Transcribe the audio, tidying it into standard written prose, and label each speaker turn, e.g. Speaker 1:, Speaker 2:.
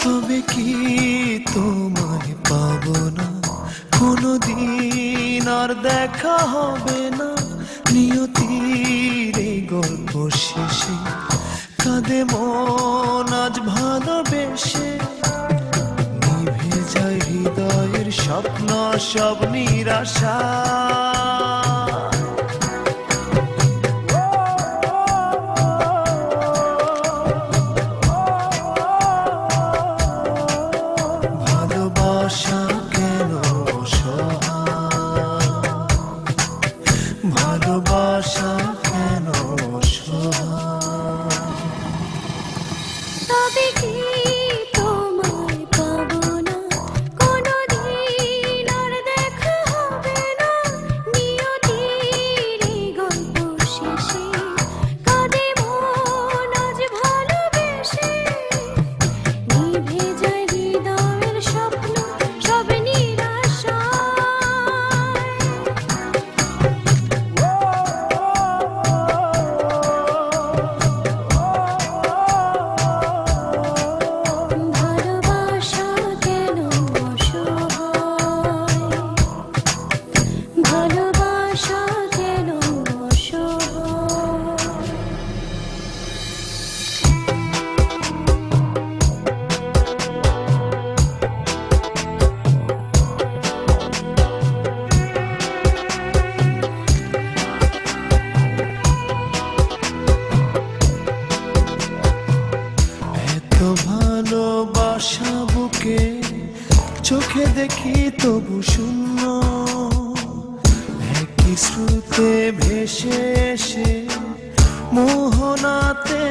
Speaker 1: তবে কি তোমায় পাবো না কোনোদিন, আর দেখা হবে না নিয়তির এই গল্প শেষে। কাঁদে মন আজ ভালোবেসে, নিভে যায় হৃদয়ের স্বপ্ন সব নিরাশা। ভালোবাসা কেন অসহায়, ভালোবাসা কেন অসহায়।
Speaker 2: তবে কি তোমায় পাবো না কোনোদিন, আর দেখা হবে না নিয়তির এই গল্প শেষে। কাঁদে মন আজ ভালোবেসে, নিভে যায় হৃদয়ের স্বপ্ন সব নিরাশায়। ভালোবাসা কেন অসহায়, ভালোবাসা কেন অসহায়।
Speaker 1: এত ভালোবাসা বুকে চোখে দেখি তবু শূন্য, একই স্রোতে ভেসে এসে মোহনাতে